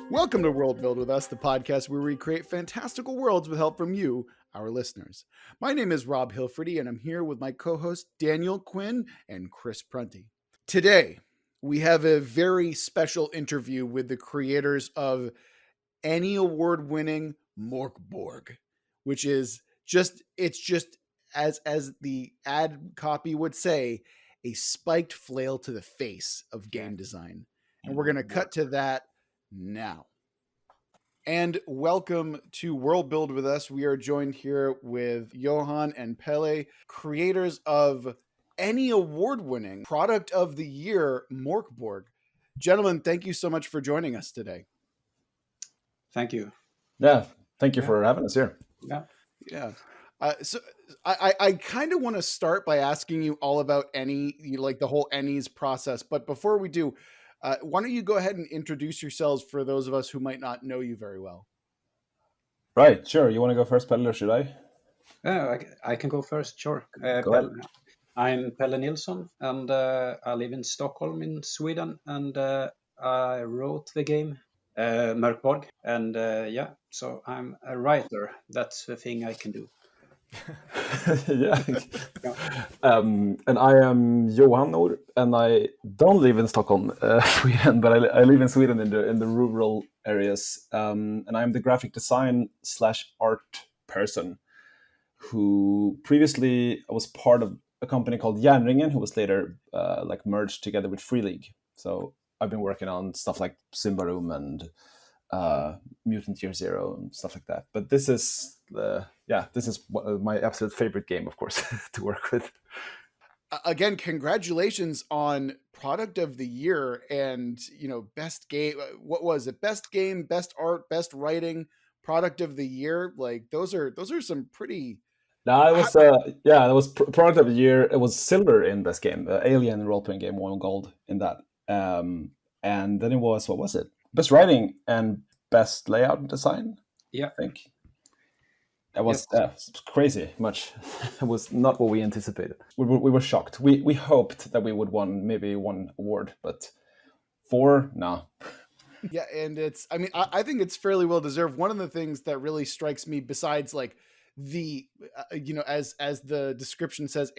Welcome to Worldbuild with Us, the podcast where we create fantastical worlds with help from you, our listeners. My name is Rob Hilferty, and I'm here with my co-hosts Daniel Quinn and Chris Prunty. Today, we have a very special interview with the creators of any award-winning BORG, which is just as the ad copy would say, a spiked flail to the face of game design. And we're going to cut to that now. And welcome to Worldbuild with Us. We are joined here with Johan and Pelle, creators of any award-winning product of the year, MÖRK. Gentlemen, thank you so much for joining us today. Thank you. Yeah, thank you for having us here. Yeah. So I kind of want to start by asking you all about the whole Any's process. But before we do, why don't you go ahead and introduce yourselves for those of us who might not know you very well? Right, sure. You want to go first, Pelle, or should I? I can go first, sure. Go ahead. I'm Pelle Nilsson, and I live in Stockholm in Sweden, and I wrote the game MÖRK, and so I'm a writer. That's the thing I can do. Yeah. And I am Johan Nor, and I don't live in Stockholm, Sweden, but I live in Sweden in the rural areas, and I'm the graphic design / art person who previously was part of a company called Järnringen, who was later merged together with Free League. So I've been working on stuff like Symbaroum and Mutant Year Zero and stuff like that. But this is my absolute favorite game, of course, to work with. Again, congratulations on product of the year and best game. What was it? Best game, best art, best writing, product of the year. Like those are some pretty. No, it was it was product of the year. It was silver in best game. Alien role playing game won gold in that. And then it was, what was it? Best writing and best layout and design. Yeah, I think that was crazy much. It was not what we anticipated. We were shocked. We hoped that we would won maybe one award, but 4, no. Yeah, and I think it's fairly well deserved. One of the things that really strikes me, besides like the as the description says,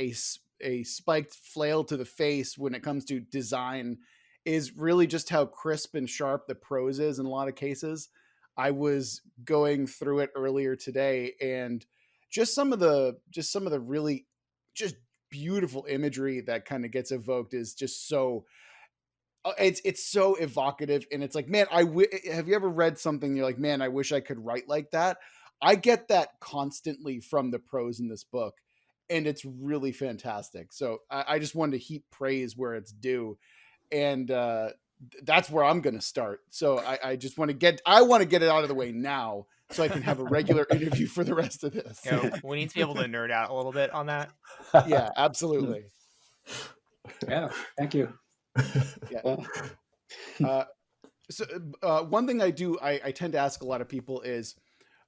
a spiked flail to the face when it comes to design, is really just how crisp and sharp the prose is in a lot of cases. I was going through it earlier today, and just some of the really just beautiful imagery that kind of gets evoked is just so. It's so evocative, and it's like, man, have you ever read something you're like, man, I wish I could write like that? I get that constantly from the prose in this book, and it's really fantastic. So I just wanted to heap praise where it's due, and that's where I'm going to start. So I just want to get it out of the way now, so I can have a regular interview for the rest of this. We need to be able to nerd out a little bit on that. Yeah, absolutely. Yeah, thank you. Yeah. So one thing I tend to ask a lot of people is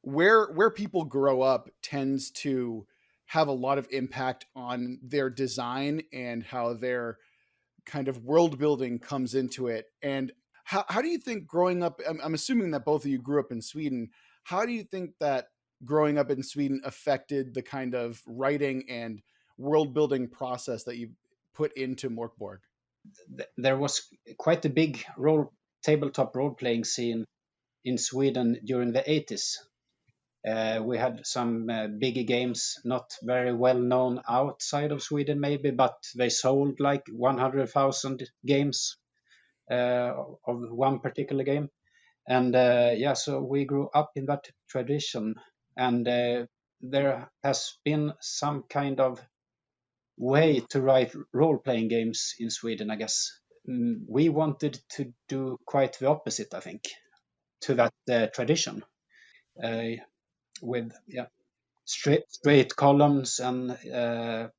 where people grow up tends to have a lot of impact on their design and how their kind of world building comes into it. And how do you think growing up, I'm assuming that both of you grew up in Sweden. How do you think that growing up in Sweden affected the kind of writing and world building process that you put into MÖRK? There was quite a big tabletop role-playing scene in Sweden during the 80s. We had some bigger games, not very well known outside of Sweden maybe, but they sold like 100,000 games of one particular game. And so we grew up in that tradition, and there has been some kind of way to write role-playing games in Sweden, I guess. We wanted to do quite the opposite, I think, to that tradition, with straight columns and the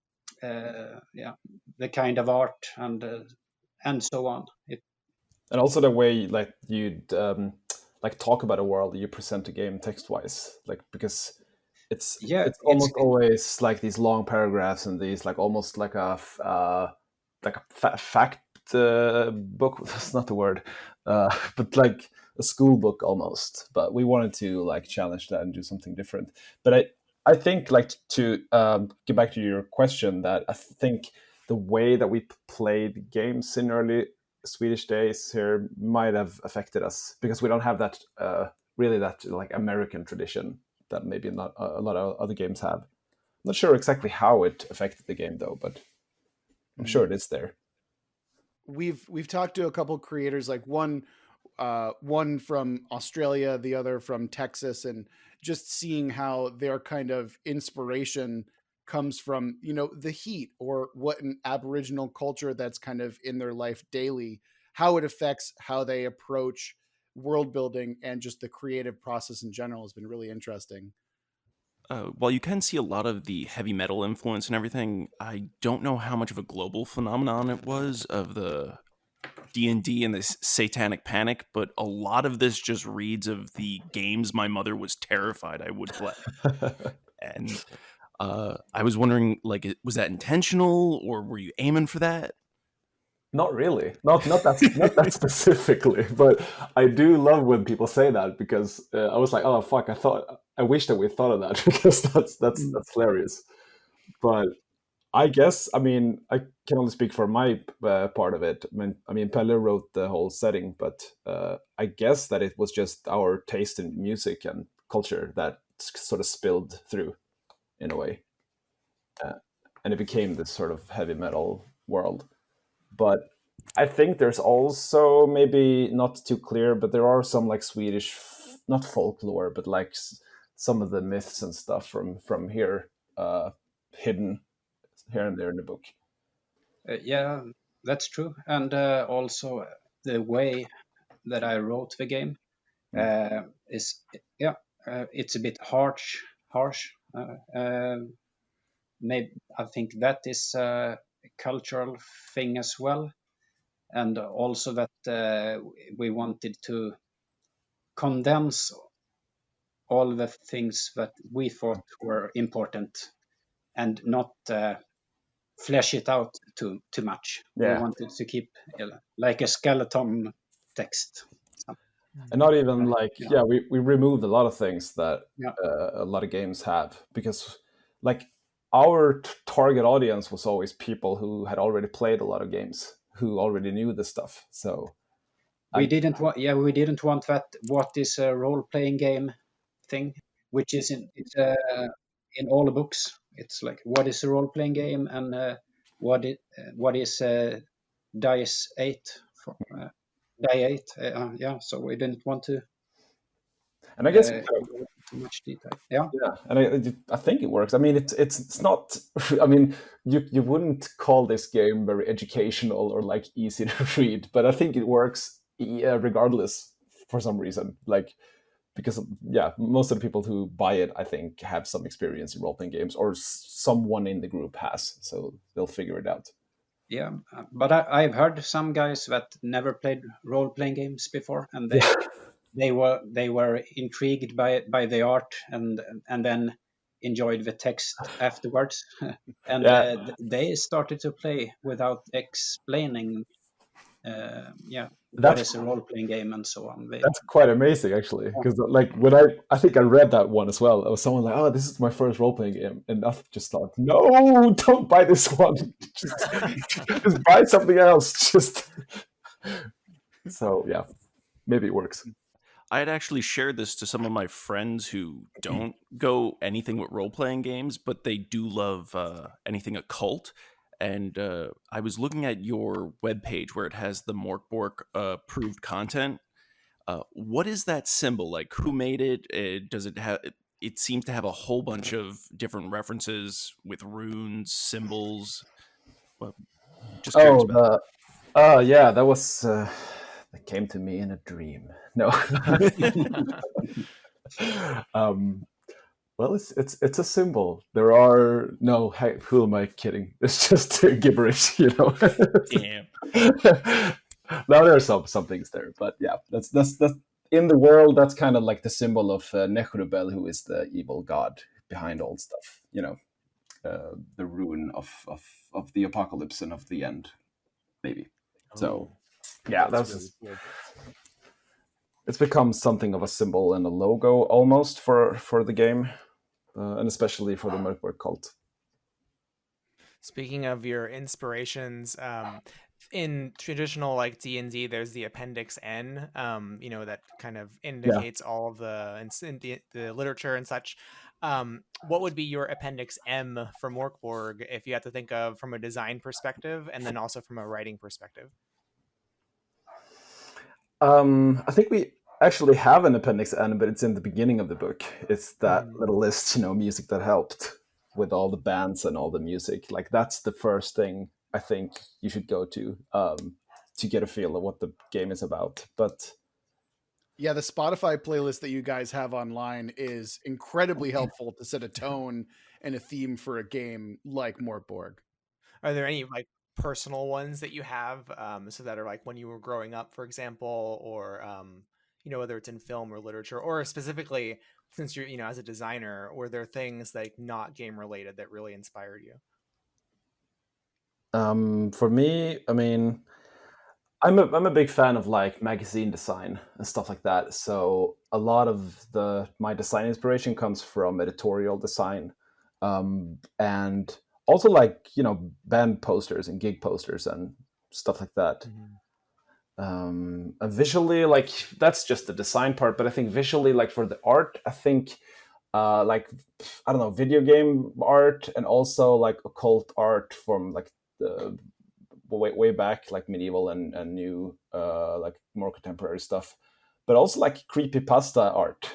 kind of art and so on. And also the way like you'd talk about a world, you present a game text-wise, because it's almost always like these long paragraphs and these like almost like a fact book. That's not the word, but like a school book almost. But we wanted to like challenge that and do something different. But I think like to get back to your question, that I think the way that we played games in early Swedish days here might have affected us, because we don't have that really that like American tradition that maybe not a lot of other games have. I'm not sure exactly how it affected the game though, but I'm sure it is there. We've talked to a couple creators, like one from Australia, the other from Texas, and just seeing how their kind of inspiration comes from, you know, the heat, or what an Aboriginal culture that's kind of in their life daily, how it affects how they approach world building and just the creative process in general has been really interesting. While you can see a lot of the heavy metal influence and everything, I don't know how much of a global phenomenon it was of the D&D and this satanic panic, but a lot of this just reads of the games my mother was terrified I would play. And I was wondering, like, was that intentional, or were you aiming for that? Not really, not that specifically, but I do love when people say that, because I was like, oh fuck, I wish that we thought of that because that's hilarious. But I guess, I mean, I can only speak for my part of it. I mean, Pelle wrote the whole setting, but I guess that it was just our taste in music and culture that sort of spilled through in a way, and it became this sort of heavy metal world. But I think there's also, maybe not too clear, but there are some like Swedish, not folklore, but like some of the myths and stuff from here, hidden here and there in the book. Yeah, that's true. And also the way that I wrote the game is, yeah, it's a bit harsh. Maybe I think that is a cultural thing as well, and also that we wanted to condense all the things that we thought were important and not flesh it out too much. We Yeah. wanted to keep like a skeleton text. And not even like, Yeah. we removed a lot of things that Yeah. a lot of games have, because like our target audience was always people who had already played a lot of games, who already knew the stuff. So We didn't want that what is a role playing game thing, which is in all the books. It's like, what is a role playing game, and what is dice 8 for die 8. Yeah, so we didn't want to and I guess go into too much detail. Yeah. yeah, and I think it works. I mean, it's not. I mean, you wouldn't call this game very educational or like easy to read, but I think it works regardless for some reason. Like, because most of the people who buy it, I think, have some experience in role playing games, or someone in the group has, so they'll figure it out. Yeah, but I've heard some guys that never played role playing games before, and they were intrigued by the art, and then enjoyed the text afterwards, and they started to play without explaining. What is a role playing game and so on. That's quite amazing, actually, because like when I think I read that one as well. I was someone like, oh, this is my first role playing game, and I just thought, no, don't buy this one. just buy something else. So yeah, maybe it works. I had actually shared this to some of my friends who don't go anything with role-playing games, but they do love anything occult. And I was looking at your webpage where it has the MÖRK approved content. What is that symbol? Like, who made it? Does it have... It seems to have a whole bunch of different references with runes, symbols. Well, just curious about that. Yeah, that was... that came to me in a dream. No. Well, it's a symbol. There are no. Hey, who am I kidding? It's just gibberish, you know. Damn. Now there are some things there, but yeah, that's in the world. That's kind of like the symbol of Nechrubel, who is the evil god behind all stuff. You know, the rune of the apocalypse and of the end, maybe. So yeah, that's really cool. it's become something of a symbol and a logo almost for the game, and especially for the MÖRK cult. Speaking of your inspirations, in traditional like D&D, there's the Appendix N, that kind of indicates all of the literature and such. What would be your Appendix M for Morkborg if you had to think of from a design perspective and then also from a writing perspective? I think we actually have an Appendix N, but it's in the beginning of the book. It's that little list, music that helped with all the bands and all the music. Like that's the first thing I think you should go to get a feel of what the game is about. But yeah, the Spotify playlist that you guys have online is incredibly helpful to set a tone and a theme for a game like Morkborg. Are there any like personal ones that you have, so that are like when you were growing up, for example, or whether it's in film or literature, or specifically since you're as a designer, were there things like not game related that really inspired you? for me, I mean, I'm a big fan of like magazine design and stuff like that. So a lot of my design inspiration comes from editorial design, and also like band posters and gig posters and stuff like that. Visually, like that's just the design part, but I think visually, like for the art, I think like I don't know, video game art and also like occult art from like the way back, like medieval and new, like more contemporary stuff, but also like creepypasta art,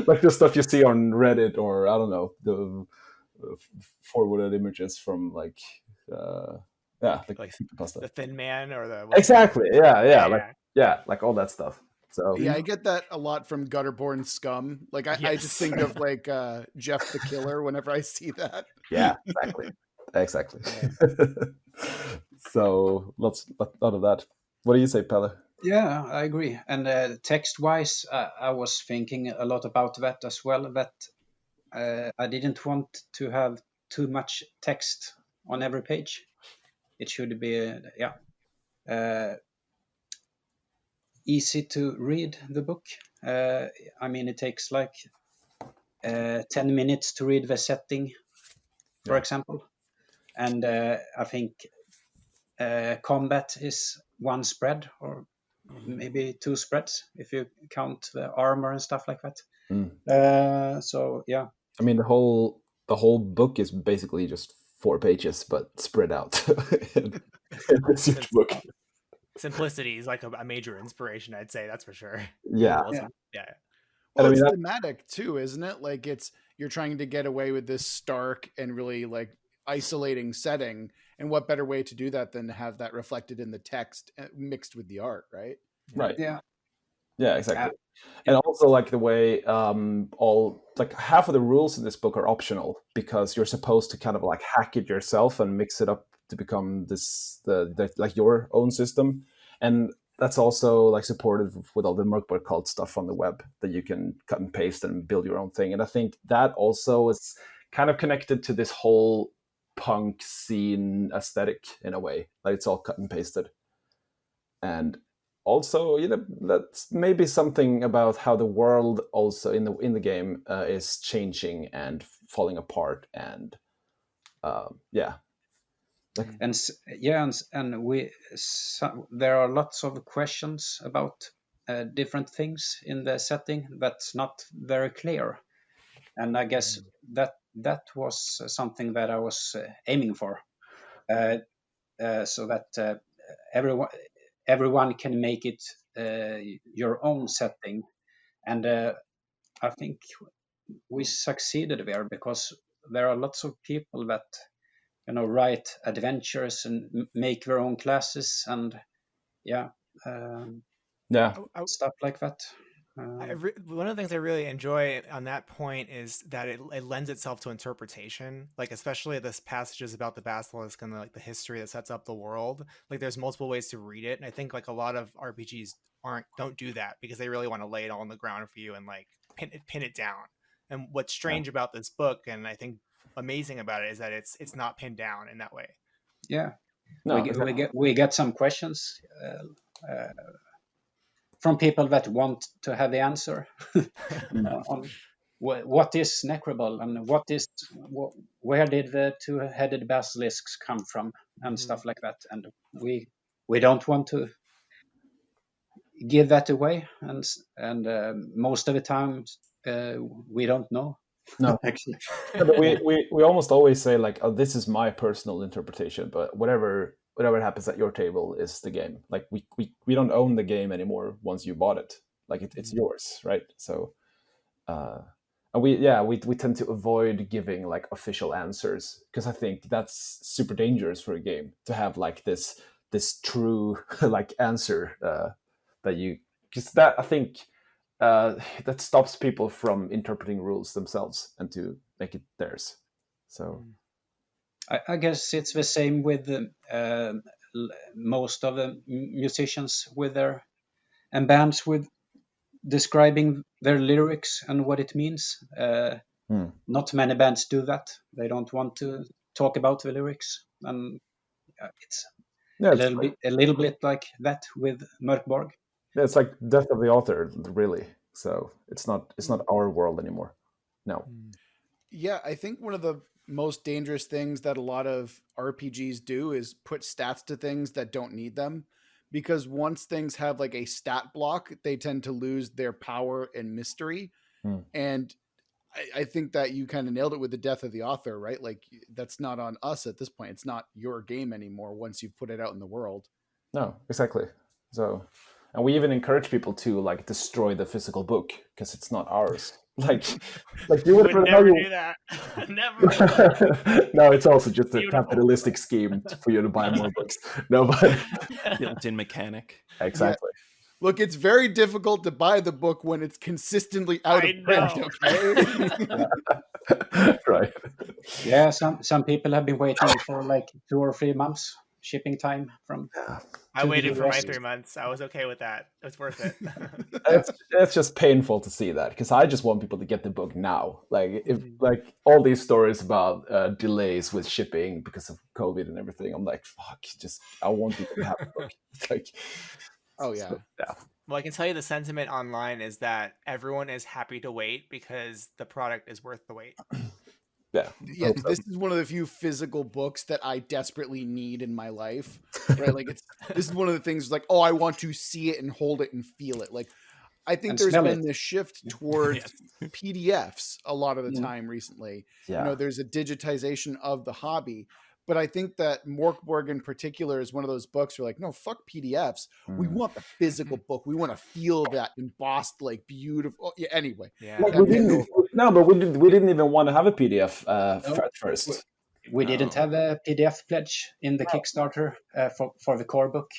like the stuff you see on Reddit, or I don't know, the forwarded images from like like creepypasta. The Thin Man or the Exactly, yeah, like all that stuff. So yeah, I get that a lot from Gutterborn Scum. Like I just think of like Jeff the Killer whenever I see that. Yeah, exactly. Yeah. So lots of that. What do you say, Pelle? Yeah, I agree. And text-wise, I was thinking a lot about that as well. That I didn't want to have too much text on every page. It should be, easy to read the book. I mean, it takes like 10 minutes to read the setting, for example. And I think combat is one spread, or maybe two spreads if you count the armor and stuff like that. So yeah, I mean the whole book is basically just 4 pages, but spread out. It's a huge book. Simplicity is like a major inspiration, I'd say, that's for sure. Yeah. Yeah. Well, it's thematic too, isn't it? Like you're trying to get away with this stark and really like isolating setting, and what better way to do that than to have that reflected in the text mixed with the art, right? Right. Yeah. Yeah, exactly. And also like the way all like half of the rules in this book are optional, because you're supposed to kind of like hack it yourself and mix it up to become the like your own system. And that's also like supported with all the MÖRK cult stuff on the web that you can cut and paste and build your own thing. And I think that also is kind of connected to this whole punk scene aesthetic in a way. Like it's all cut and pasted. And also, that's maybe something about how the world also in the game is changing and falling apart, and there are lots of questions about different things in the setting that's not very clear, and I guess that was something that I was aiming for, so that everyone can make it your own setting. And I think we succeeded there, because there are lots of people that write adventures and make their own classes, and stuff like that. One of the things I really enjoy on that point is that it lends itself to interpretation, like especially this passages about the basilisk and like the history that sets up the world. Like there's multiple ways to read it, and I think like a lot of RPGs don't do that because they really want to lay it all on the ground for you and like pin it down. And what's strange about this book, and I think amazing about it, is that it's not pinned down in that way. Yeah, we get some questions. from people that want to have the answer on what is Necroball and where did the two-headed basilisks come from and stuff like that. And we don't want to give that away, and most of the time we don't know. No, Actually, yeah, but we almost always say like, oh, this is my personal interpretation, but whatever happens at your table is the game. Like we don't own the game anymore once you bought it. Like it's yours, right? So and we tend to avoid giving like official answers, because I think that's super dangerous for a game to have like this true like answer that you, because that I think that stops people from interpreting rules themselves and to make it theirs. So I guess it's the same with most of the musicians with their and bands with describing their lyrics and what it means. Not many bands do that. They don't want to talk about the lyrics, and it's a little bit like that with MÖRK. Yeah, it's like death of the author, really. So it's not our world anymore. No. Yeah, I think one of the most dangerous things that a lot of RPGs do is put stats to things that don't need them, because once things have like a stat block, they tend to lose their power and mystery. And I think that you kind of nailed it with the death of the author, right? Like that's not on us at this point. It's not your game anymore once you've put it out in the world. No, exactly. So, and we even encourage people to like destroy the physical book because it's not ours. Like you would never do that. Never. No, it's also just a capitalistic scheme for you to buy more books. No, but built-in mechanic. Exactly. Yeah. Look, it's very difficult to buy the book when it's consistently out of print. Okay? Right. Yeah, some people have been waiting for like 2 or 3 months shipping time from. I waited for my 3 months. I was okay with that. It was worth it. It's just painful to see that, because I just want people to get the book now. Like if like all these stories about delays with shipping because of COVID and everything, I'm like, fuck, just I want people to have the book. Like, oh yeah. So, yeah. Well, I can tell you the sentiment online is that everyone is happy to wait because the product is worth the wait. Yeah, this is one of the few physical books that I desperately need in my life, right? Like this is one of the things like, oh, I want to see it and hold it and feel it. Like I think there's been this shift towards PDFs a lot of the time recently. Yeah. You know, there's a digitization of the hobby, but I think that MORK in particular is one of those books where like, no, fuck PDFs. We want the physical book. We want to feel that embossed, like beautiful. Yeah. Anyway. Yeah. Like, we didn't even want to have a PDF at first. We didn't have a PDF pledge in the Kickstarter for the core book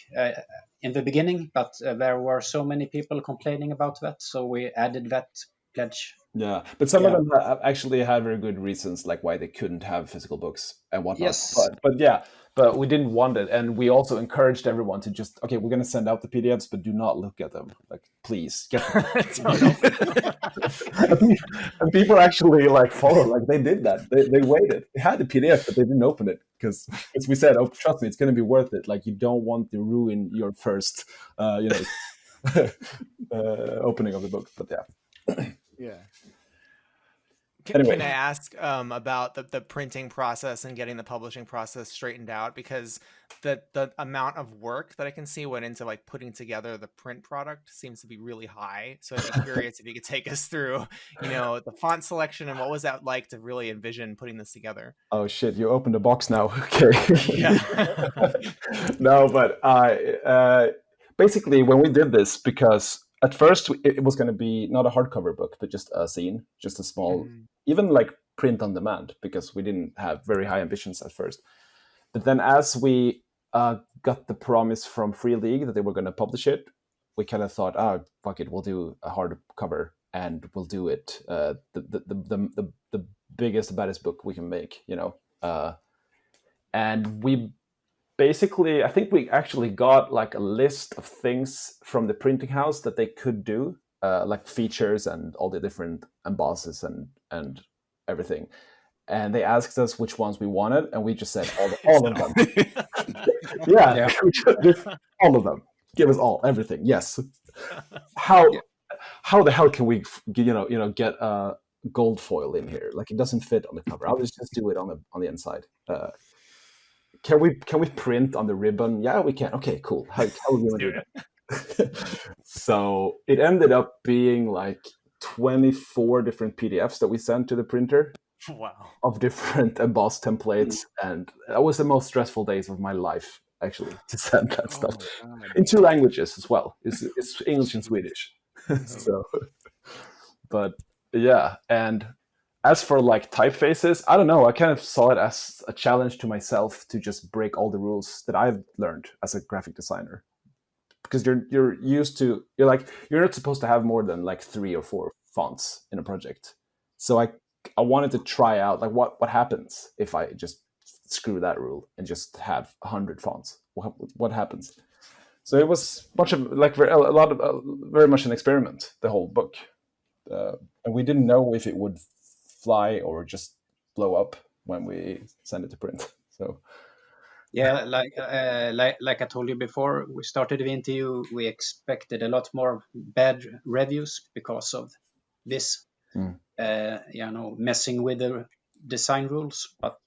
in the beginning, but there were so many people complaining about that, so we added that pledge. Yeah, but some of them actually had very good reasons, like why they couldn't have physical books and whatnot. Yes. But we didn't want it, and we also encouraged everyone to just, okay, we're going to send out the PDFs, but do not look at them. Like, please get them. And people actually like follow, like they did that. They waited. They had the PDF, but they didn't open it because, as we said, oh, trust me, it's going to be worth it. Like, you don't want to ruin your first, opening of the book. But yeah. Yeah. Can I ask about the printing process and getting the publishing process straightened out? Because the amount of work that I can see went into like putting together the print product seems to be really high. So I'd be curious if you could take us through, the font selection and what was that like to really envision putting this together? Oh shit! You opened the box now. Okay. Yeah. No, but basically when we did this, because at first it was going to be not a hardcover book, but just a zine, just a small, even like print on demand, because we didn't have very high ambitions at first. But then as we got the promise from Free League that they were going to publish it, we kind of thought, oh, fuck it, we'll do a hardcover and we'll do it the biggest, baddest book we can make, and we basically, I think we actually got like a list of things from the printing house that they could do, like features and all the different embosses and everything. And they asked us which ones we wanted, and we just said all of them. Yeah. Just all of them. Give us everything. Yes. how how the hell can we get a gold foil in here? Like it doesn't fit on the cover. I'll just do it on the inside. Can we print on the ribbon? Yeah, we can. Okay, cool. How are we gonna do that? So it ended up being like 24 different PDFs that we sent to the printer. Wow. Of different embossed templates, and that was the most stressful days of my life, actually, to send that stuff in 2 languages as well. It's English and Swedish. So, but yeah, and as for like typefaces, I don't know. I kind of saw it as a challenge to myself to just break all the rules that I've learned as a graphic designer, because you're used to you're not supposed to have more than like 3 or 4 fonts in a project. So I wanted to try out like what happens if I just screw that rule and just have 100 fonts. What happens? So it was much of like very much an experiment, the whole book, and we didn't know if it would fly or just blow up when we sent it to print. So Yeah, like I told you before, we started the interview. We expected a lot more bad reviews because of this, messing with the design rules. But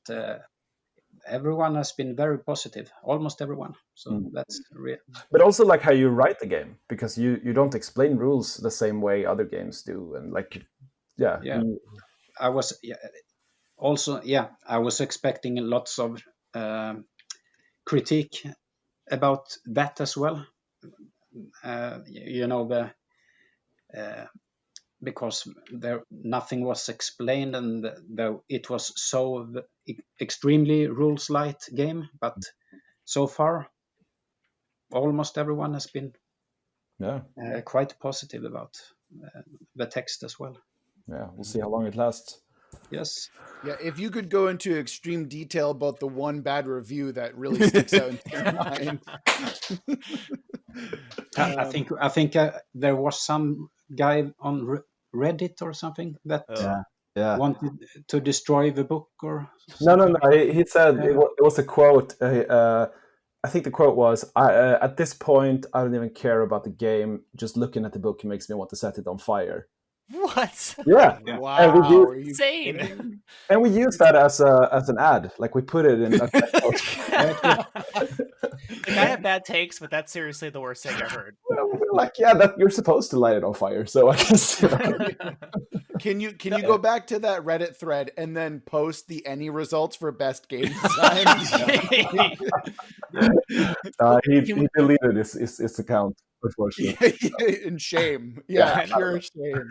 everyone has been very positive, almost everyone. So that's real. But also like how you write the game, because you don't explain rules the same way other games do, and like I was I was expecting lots of critique about that as well. Because there nothing was explained, and it was so extremely rules light game. But so far, almost everyone has been quite positive about the text as well. Yeah, we'll see how long it lasts. Yes. Yeah, if you could go into extreme detail about the one bad review that really sticks out in your mind. I think there was some guy on Reddit or something that wanted to destroy the book or something. No. He said it was a quote. I think the quote was, "At this point, I don't even care about the game. Just looking at the book makes me want to set it on fire." What? Yeah. Wow. Insane. And we use that as an ad. Like we put it in. Like I have bad takes, but that's seriously the worst take I've heard. Like that you're supposed to light it on fire. So I guess. Can you go back to that Reddit thread and then post the any results for best game design? He deleted his account, unfortunately. In shame. Yeah, pure shame.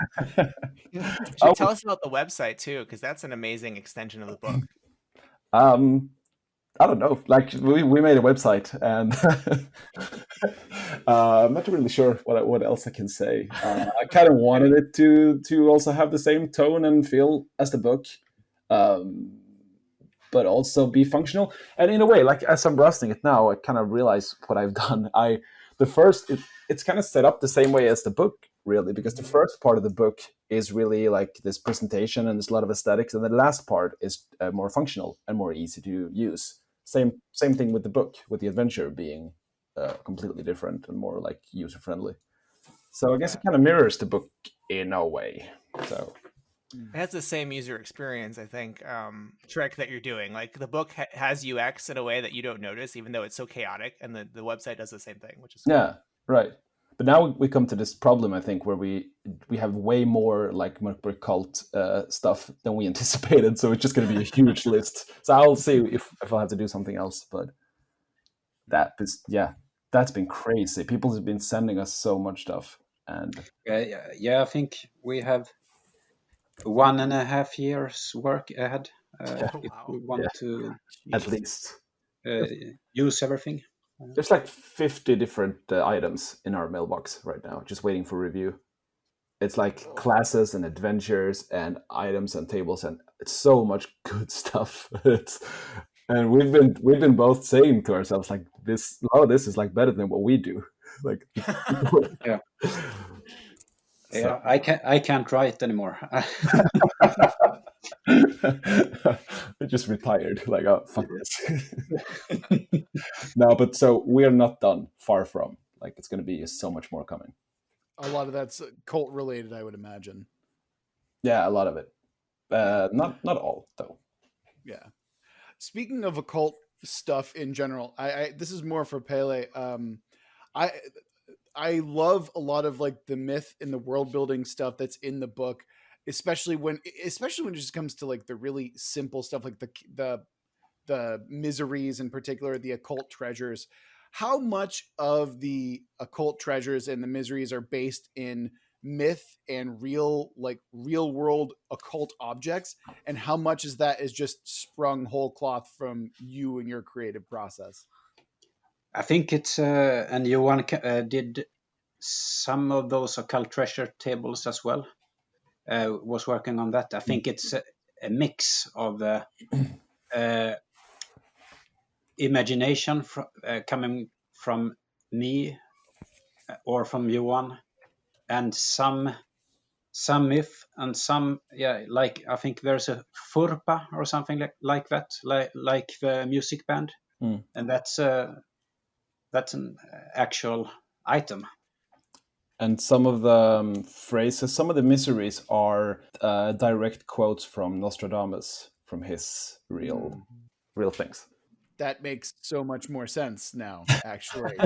You should tell us about the website too, because that's an amazing extension of the book. I don't know. Like we made a website, and I'm not really sure what else I can say. I kind of wanted it to also have the same tone and feel as the book, but also be functional. And in a way, like as I'm rusting it now, I kind of realize what I've done. It's kind of set up the same way as the book, really, because the first part of the book is really like this presentation and there's a lot of aesthetics, and the last part is more functional and more easy to use. Same thing with the book, with the adventure being completely different and more like user friendly. So I guess it kind of mirrors the book in a way. So it has the same user experience, I think, trick that you're doing. Like the book has UX in a way that you don't notice, even though it's so chaotic, and the website does the same thing, which is cool. Right. But now we come to this problem, I think, where we have way more like MÖRK cult stuff than we anticipated. So it's just going to be a huge list. So I'll see if I'll have to do something else. But that's been crazy. People have been sending us so much stuff, and I think we have 1.5 years work ahead if we want to at least use everything. There's like 50 different items in our mailbox right now, just waiting for review. It's like classes and adventures and items and tables, and it's so much good stuff. And we've been both saying to ourselves like this is like better than what we do. Like So. I can't write anymore. I just retired. Like, oh, fuck this. No, but so we're not done. Far from. Like, it's going to be so much more coming. A lot of that's cult related, I would imagine. Yeah, a lot of it. Not all though. Yeah. Speaking of occult stuff in general, I this is more for Pele. I I love a lot of like the myth and the world building stuff that's in the book, especially when it just comes to like the really simple stuff like the miseries in particular, the occult treasures. How much of the occult treasures and the miseries are based in myth and real world occult objects, and how much is that is just sprung whole cloth from you and your creative process? I think it's and Johan did some of those occult treasure tables as well. Was working on that. I think it's a mix of imagination coming from me or from Johan, and some myth and some, yeah, like I think there's a furpa or something like that, like the music band, Mm. and that's an actual item. And some of the phrases, some of the miseries are direct quotes from Nostradamus, from his real things. That makes so much more sense now, actually.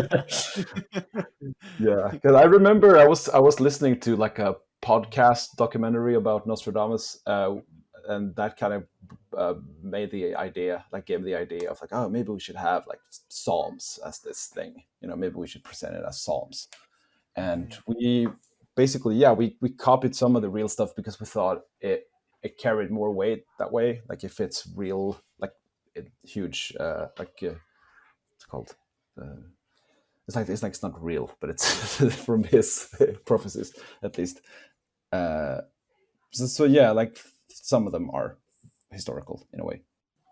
Yeah, because I remember I was listening to like a podcast documentary about Nostradamus, and that kind of gave the idea of like, oh, maybe we should have like psalms as this thing. Maybe we should present it as psalms. And we basically, we copied some of the real stuff because we thought it carried more weight that way. Like if it's real, like huge, it's called. It's not real, but it's from his prophecies at least. So yeah, like some of them are historical in a way.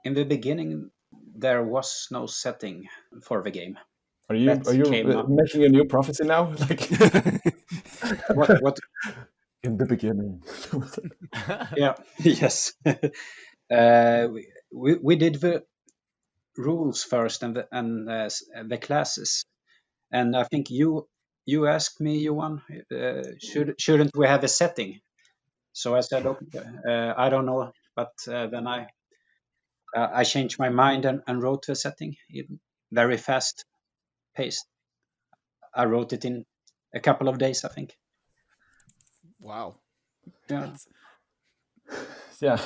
In the beginning, there was no setting for the game. Are you making a new prophecy now? Like what? In the beginning. Yeah. Yes. We did the rules first and the classes, and I think you asked me, Johan, shouldn't we have a setting? So I said, okay, I don't know, but then I changed my mind and wrote a setting in very fast pace. I wrote it in a couple of days, I think. Wow. Yeah. That's Yeah,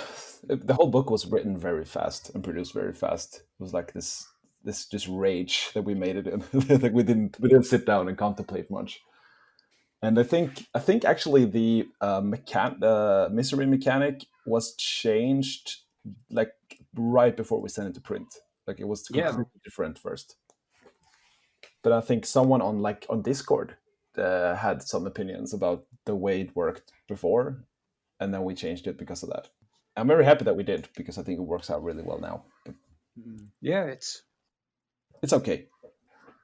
the whole book was written very fast and produced very fast. It was like this just rage that we made it in. Like we didn't sit down and contemplate much. And I think actually the misery mechanic was changed like right before we sent it to print. Like it was completely different first. But I think someone on Discord had some opinions about the way it worked before, and then we changed it because of that. I'm very happy that we did because I think it works out really well now. But yeah, it's okay.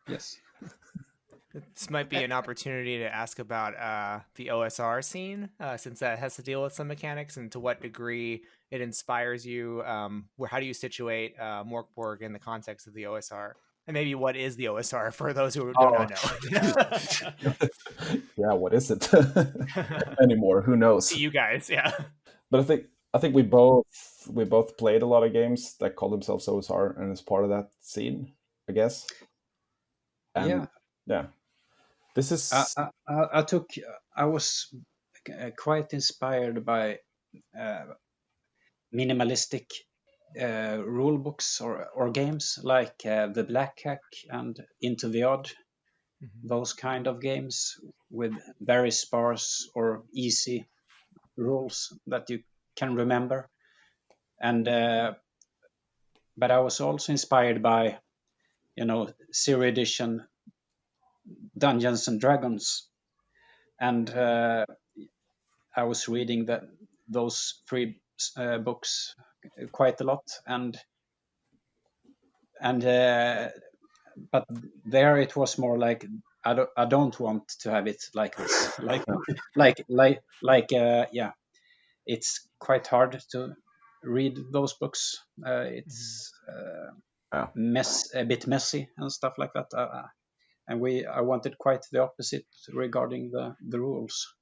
Yes. This might be an opportunity to ask about the OSR scene, since that has to deal with some mechanics, and to what degree it inspires you. How do you situate MÖRK in the context of the OSR? And maybe what is the OSR for those who do not know? Yeah, what is it anymore? Who knows? You guys, yeah. But I think we both played a lot of games that call themselves OSR, and it's part of that scene, I guess. And yeah. This is. I was quite inspired by minimalistic rule books or games like the Black Hack and Into the Odd. Those kind of games with very sparse or easy rules that you can remember. And but I was also inspired by, Zero Edition Dungeons and Dragons, and I was reading those three books quite a lot, and but there it was more like I don't want to have it like this, yeah, it's quite hard to read those books. It's a bit messy and stuff like that. and I wanted quite the opposite regarding the rules.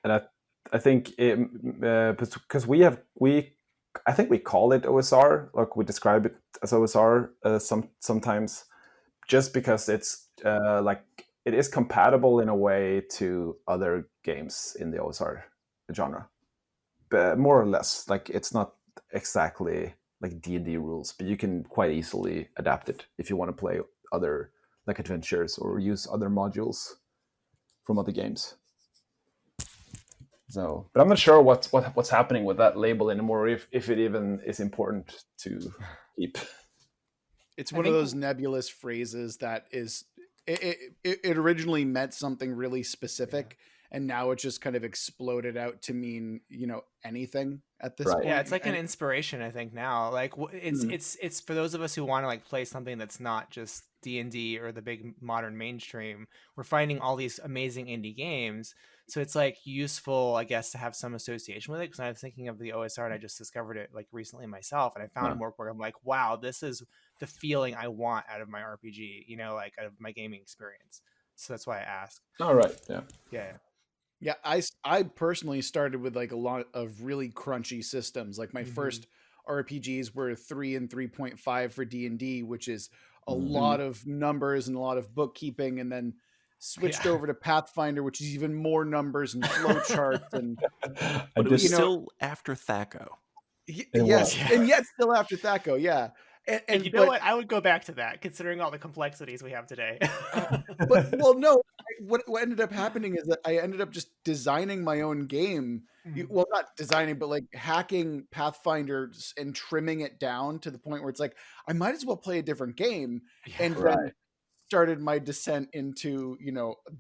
And I think because I think we call it OSR, like we describe it as OSR sometimes, just because it's like it is compatible in a way to other games in the OSR genre, but more or less. Like it's not exactly like D&D rules, but you can quite easily adapt it if you want to play other like adventures or use other modules from other games. So, but I'm not sure what's happening with that label anymore. If it even is important to keep. It's one of those nebulous phrases that is it originally meant something really specific, and now it just kind of exploded out to mean anything at this point. Yeah, it's like an inspiration, I think now. Like it's for those of us who want to like play something that's not just D&D or the big modern mainstream. We're finding all these amazing indie games, so it's like useful, I guess, to have some association with it. Because I was thinking of the OSR, and I just discovered it like recently myself, and I found MÖRK where I'm like, wow, this is the feeling I want out of my RPG, like out of my gaming experience. So that's why I asked. All right. Yeah. Yeah, I personally started with like a lot of really crunchy systems. Like my first RPGs were 3 and 3.5 for D&D, which is a lot of numbers and a lot of bookkeeping, and then switched over to Pathfinder, which is even more numbers and flowcharts. And but it was still after THAC0. Yes, and yet still after THAC0, yeah. And you know what? I would go back to that, considering all the complexities we have today. But no, what ended up happening is that I ended up just designing my own game. Well, not designing, but like hacking Pathfinder and trimming it down to the point where it's like I might as well play a different game, and then started my descent into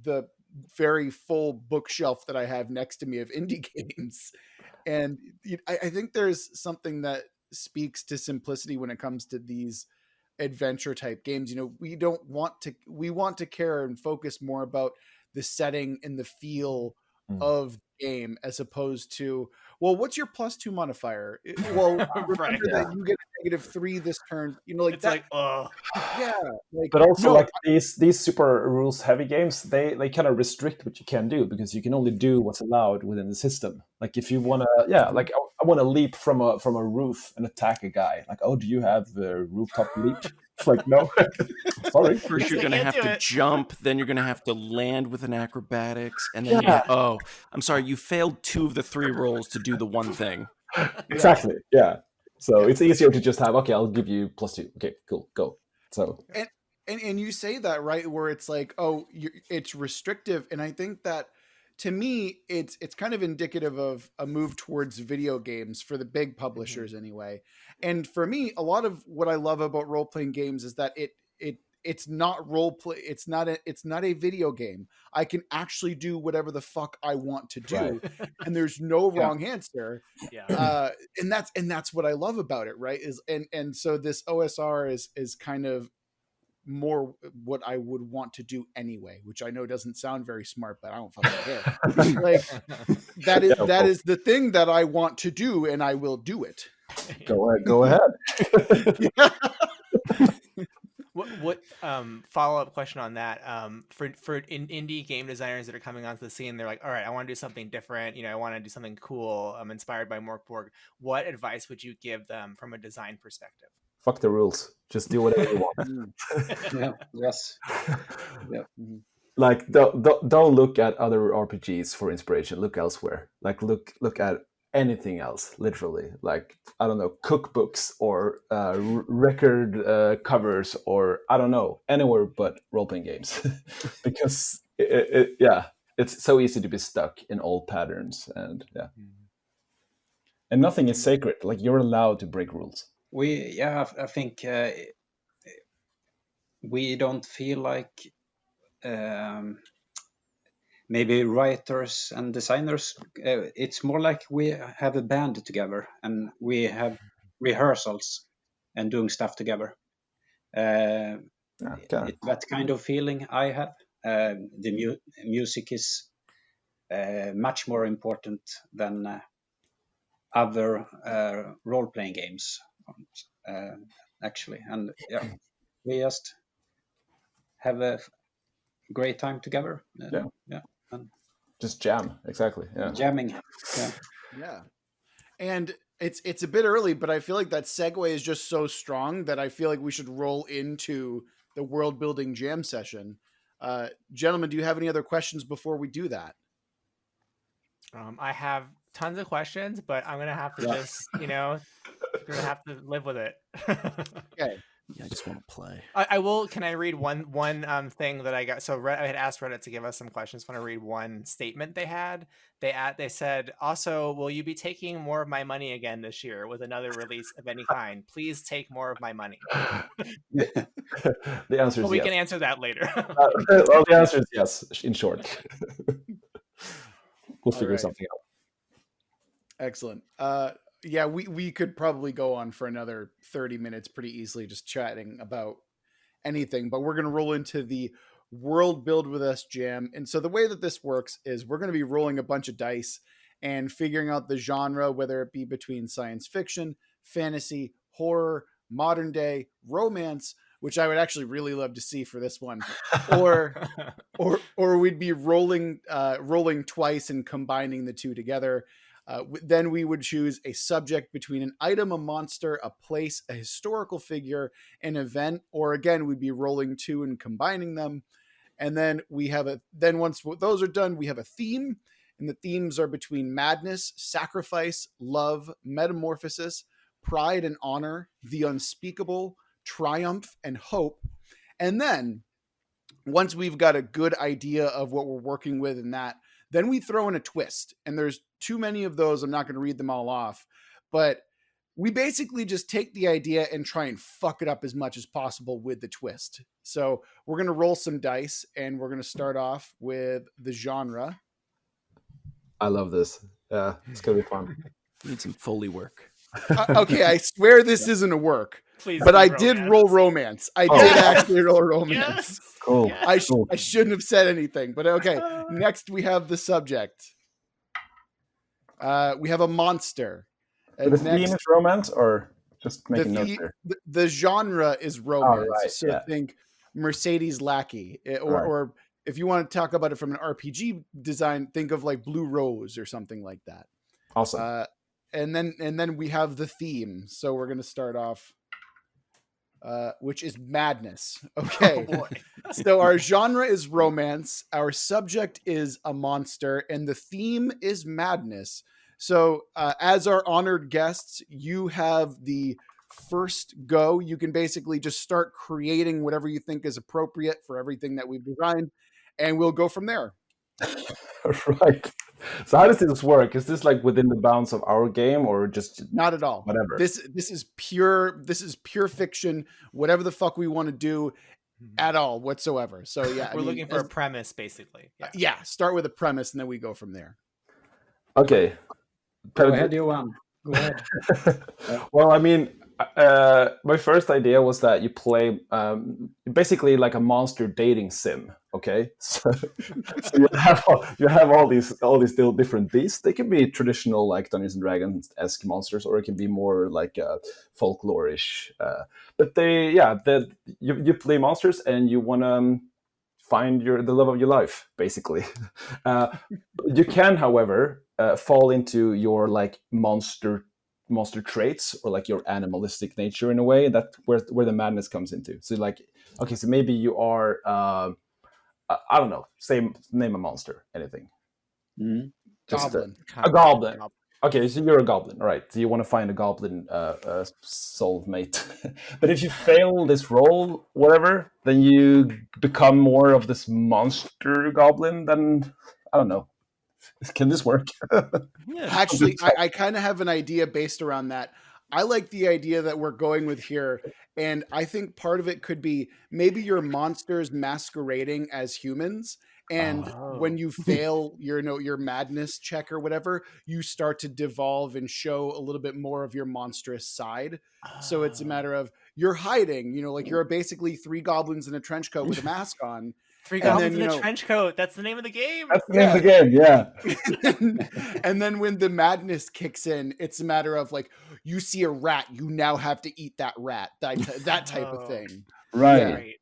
the very full bookshelf that I have next to me of indie games. And I think there's something that speaks to simplicity when it comes to these adventure type games. We want to care and focus more about the setting and the feel of the game, as opposed to, well, what's your +2 modifier? Well, remember that you get a -3 this turn. Like it's that. Like, oh, yeah. Like, but also, like these super rules heavy games, they kind of restrict what you can do, because you can only do what's allowed within the system. Like if you want to, like I want to leap from a roof and attack a guy. Like, oh, do you have the rooftop leap? It's like, no. Sorry. First, you're going to have to jump, then you're going to have to land with an acrobatics, and then I'm sorry, you failed 2 of the 3 rolls to do the one thing. Exactly. Yeah. So it's easier to just have, okay, I'll give you +2. Okay, cool, go. So and you say that, right, where it's like, oh, it's restrictive, and I think that to me it's kind of indicative of a move towards video games for the big publishers anyway. And for me, a lot of what I love about role-playing games is that it's not role play. It's not a video game. I can actually do whatever the fuck I want to do, and there's no wrong answer. Yeah. And that's what I love about it, right? And so this OSR is kind of more what I would want to do anyway, which I know doesn't sound very smart, but I don't fucking care. Like that is the thing that I want to do, and I will do it. Go ahead. What follow-up question on that, for indie game designers that are coming onto the scene, they're like, all right, I want to do something different, I want to do something cool, I'm inspired by BORG. What advice would you give them from a design perspective? Fuck the rules, just do whatever you want. Yes. Like don't look at other RPGs for inspiration. Look elsewhere. Like look at anything else, literally. Like, I don't know, cookbooks or record covers, or I don't know, anywhere but role-playing games. Because it's so easy to be stuck in old patterns, and and nothing is sacred. Like, you're allowed to break rules. I think we don't feel like maybe writers and designers, it's more like we have a band together and we have rehearsals and doing stuff together. It's that kind of feeling I have. The music is much more important than other role-playing games, actually. And we just have a great time together. Yeah. And Just jam, exactly. Yeah. jamming. Yeah. Yeah. And it's a bit early, but I feel like that segue is just so strong that I feel like we should roll into the world building jam session. Gentlemen, do you have any other questions before we do that? I have tons of questions, but I'm gonna have to just, gonna have to live with it. Okay. Yeah, I just want to play. I will. Can I read one thing that I got? So I had asked Reddit to give us some questions. I want to read one statement they had. They said, also, will you be taking more of my money again this year with another release of any kind? Please take more of my money. The answer is But we yes. can answer that later. Well, the answer is yes, in short. We'll figure something out. Excellent. Yeah, we could probably go on for another 30 minutes pretty easily just chatting about anything, but we're going to roll into the World Build with Us jam. And so the way that this works is we're going to be rolling a bunch of dice and figuring out the genre, whether it be between science fiction, fantasy, horror, modern day, romance, which I would actually really love to see for this one, or we'd be rolling twice and combining the two together. Then we would choose a subject between an item, a monster, a place, a historical figure, an event, or again, we'd be rolling two and combining them. And then once those are done, we have a theme, and the themes are between madness, sacrifice, love, metamorphosis, pride and honor, the unspeakable, triumph, and hope. And then once we've got a good idea of what we're working with in that, then we throw in a twist, and there's too many of those. I'm not going to read them all off, but we basically just take the idea and try and fuck it up as much as possible with the twist. So we're going to roll some dice, and we're going to start off with the genre. I love this. Yeah, it's going to be fun. Need some Foley work. Okay, I swear this isn't a work. Please, but I did roll romance. I did actually roll romance. Yes. Cool. Yes. I shouldn't have said anything, but okay. Next, we have the subject. We have a monster. The theme is romance, or just making notes here? The genre is romance. Right, so think Mercedes Lackey, or if you want to talk about it from an RPG design, think of like Blue Rose or something like that. Awesome. And then we have the theme. So we're going to start off, which is madness. Okay. Oh boy. So our genre is romance. Our subject is a monster, and the theme is madness. So as our honored guests, you have the first go. You can basically just start creating whatever you think is appropriate for everything that we've designed, and we'll go from there. Right. So how does this work? Is this like within the bounds of our game, or just not at all? Whatever. This is pure fiction. Whatever the fuck we want to do, at all whatsoever. So yeah, we're looking for a premise, basically. Yeah, start with a premise, and then we go from there. Okay. Go ahead, Johan. Go ahead. Well, I mean, my first idea was that you play basically like a monster dating sim. Okay, so you have all these different beasts. They can be traditional like Dungeons and Dragons-esque monsters, or it can be more like folklore-ish. But you play monsters, and you want to find the love of your life, basically. You can, however, fall into your like monster traits, or like your animalistic nature in a way. That where the madness comes into. So like, okay, so maybe you are I don't know, name a monster, anything. Mm-hmm. Goblin. A goblin. Okay, so you're a goblin, all right? So you want to find a goblin soulmate. But if you fail this roll, whatever, then you become more of this monster goblin. Then I don't know. Can this work? Yeah. Actually, I kind of have an idea based around that. I like the idea that we're going with here, and I think part of it could be maybe your monsters masquerading as humans, and when you fail your madness check or whatever, you start to devolve and show a little bit more of your monstrous side. So it's a matter of you're hiding, like you're basically 3 goblins in a trench coat with a mask on. 3 goblins in a trench coat. That's the name of the game. That's the name of the game, yeah. And then when the madness kicks in, it's a matter of like, you see a rat, you now have to eat that rat, that type of thing. Right.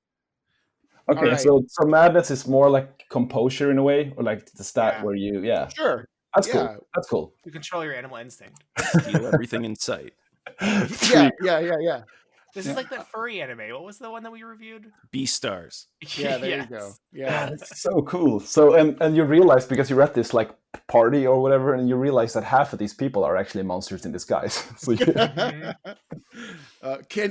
Okay, right. so madness is more like composure in a way, or like the stat Yeah. where you Sure. That's Yeah. cool. That's cool. You control your animal instinct. Steal everything in sight. Yeah. This is like that furry anime. What was the one that we reviewed? Beastars. Yeah, there you go. Yeah. That's so cool. So and you realize, because you're at this like party or whatever, and you realize that half of these people are actually monsters in disguise. So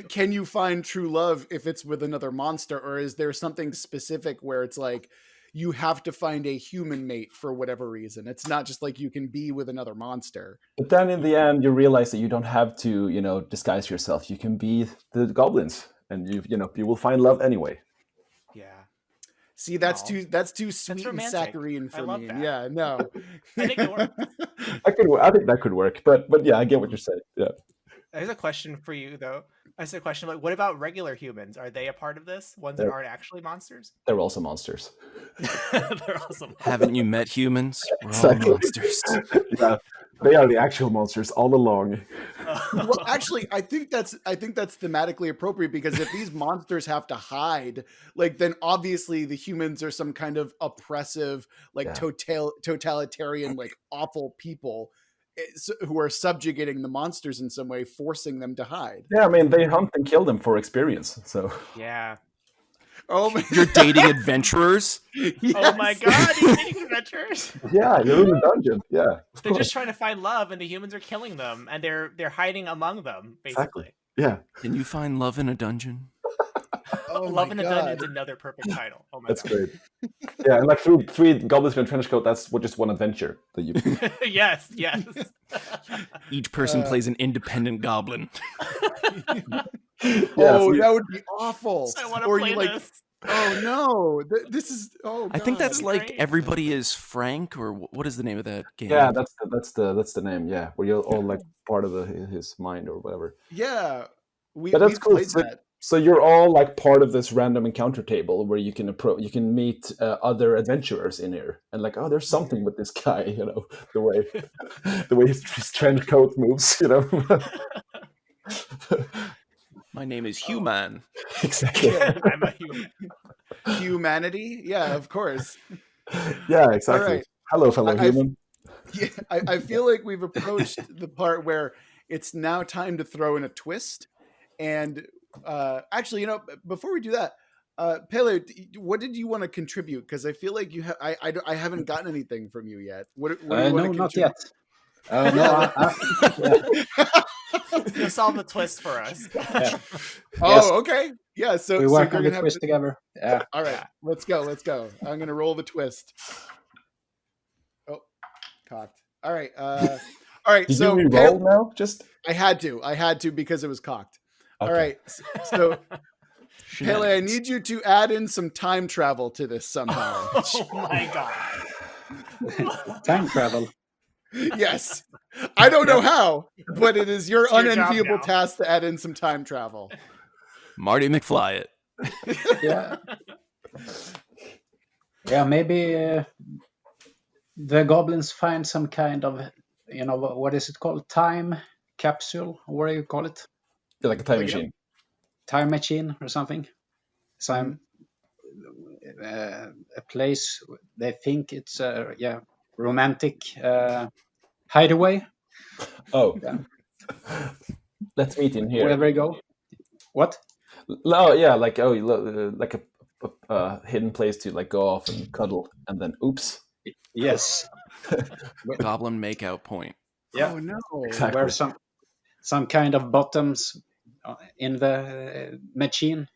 Can you find true love if it's with another monster, or is there something specific where it's like you have to find a human mate for whatever reason? It's not just like you can be with another monster. But then in the end, you realize that you don't have to, disguise yourself. You can be the goblins, and you will find love anyway. Yeah. See, that's too sweet and romantic. saccharine for I love me. that. Yeah, no. I think it works. I think that could work. But yeah, I get what you're saying. Yeah. There's a question for you though. I said a question like, what about regular humans? Are they a part of this? Ones that aren't actually monsters? They're also monsters. They're also Haven't you met humans? We're Exactly. all monsters. Yeah, they are the actual monsters all along. Well, actually, I think that's thematically appropriate, because if these monsters have to hide, like, then obviously the humans are some kind of oppressive, like totalitarian, like awful people who are subjugating the monsters in some way, forcing them to hide. Yeah, I mean, they hunt and kill them for experience. So Yeah. Oh my! You're dating adventurers? Yes. Oh my god, you're dating adventurers. yeah, you're in a dungeon. Yeah, They're just trying to find love, and the humans are killing them, and they're hiding among them, basically. Exactly. Yeah, Can you find love in a dungeon? Oh Love my in the God. Dungeon's another perfect title. Oh my that's god. great. Yeah, and like three goblins in a trench coat. That's just one adventure that you. yes. Each person plays an independent goblin. That would be awful. I want to Or play you like, this. oh no, this is. Oh, I think God. that's like great. Everybody is Frank, or what is the name of that game? Yeah, that's the name. Yeah, where you're all like part of his mind or whatever. Yeah. But that's we've cool. played that. So you're all like part of this random encounter table where you can meet other adventurers in here, and like, oh, there's something with this guy, the way his trench coat moves, My name is Human. Exactly. I'm a human. Humanity? Yeah, of course. Yeah, exactly. All right. Hello, fellow human. Yeah, I feel like we've approached the part where it's now time to throw in a twist. And actually, before we do that, Pele, what did you want to contribute? Because I feel like you have. I haven't gotten anything from you yet. What do you want No, to not contribute? yet. You'll solve the twist for us. Oh, okay. Yeah. So we work you're on the gonna twist together. Yeah. All right. Let's go. I'm gonna roll the twist. Oh, cocked. All right. All right. Did So you re-roll now? Just I had to because it was cocked. okay. All right. So Pele, I need you to add in some time travel to this somehow. Oh my god. Time travel. Yes. I don't know how, but it is your It's your job unenviable now. task to add in some time travel. Marty McFly it. Yeah. Yeah, maybe the goblins find some kind of, what is it called? Time capsule? What do you call it? Yeah, like a time Like, machine. Time machine or something. Some a place they think it's a romantic hideaway. Oh, Yeah. let's meet in here. Wherever you go. What? Oh, yeah, like like a hidden place to like go off and cuddle, and then oops. Yes. Goblin makeout point. Yeah. Oh no. Exactly. Where some kind of bottoms in the machine,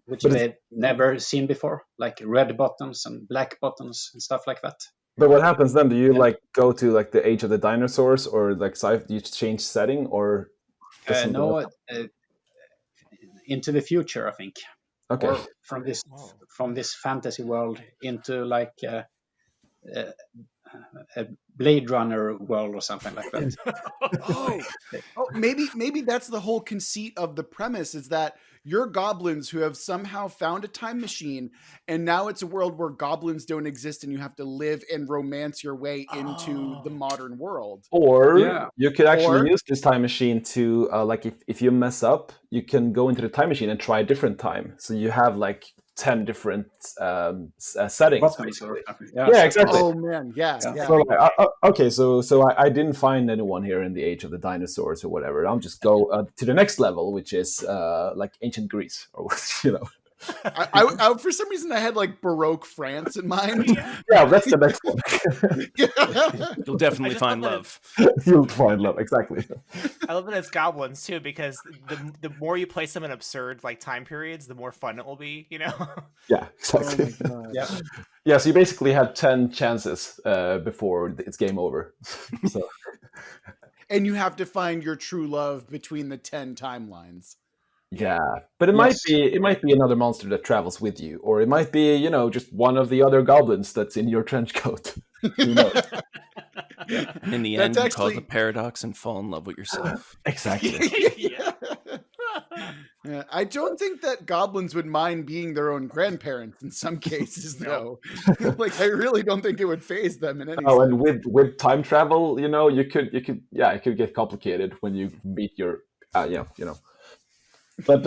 which But they've never seen before, like red bottoms and black bottoms and stuff like that. But what happens then? Do you like go to like the age of the dinosaurs, or like do you change setting, or does something else- Into the future, I think, Okay. or from this fantasy world into like a Blade Runner world or something like that. Oh, maybe that's the whole conceit of the premise, is that you're goblins who have somehow found a time machine, and now it's a world where goblins don't exist, and you have to live and romance your way into the modern world. Or Yeah. you could actually Or- use this time machine to like if you mess up, you can go into the time machine and try a different time. So you have like 10 different settings. Bottoms or Basically. something. Yeah, exactly. Oh man, yeah. So okay, so I didn't find anyone here in the age of the dinosaurs or whatever. I'll just go to the next level, which is like ancient Greece, or I for some reason I had like Baroque France in mind. Yeah, that's the next one. You'll definitely find love. You'll find love, exactly. I love that it's goblins too, because the more you place them in absurd like time periods, the more fun it will be. Yeah, exactly. Oh my God. Yeah, so you basically have 10 chances before it's game over. So. And you have to find your true love between the 10 timelines. Yeah, but it might be another monster that travels with you, or it might be just one of the other goblins that's in your trench coat. Who knows? In the end, you cause a paradox and fall in love with yourself. Exactly. Yeah, I don't think that goblins would mind being their own grandparents in some cases, though. Like, I really don't think it would phase them in any. And with time travel, it could get complicated when you meet your, But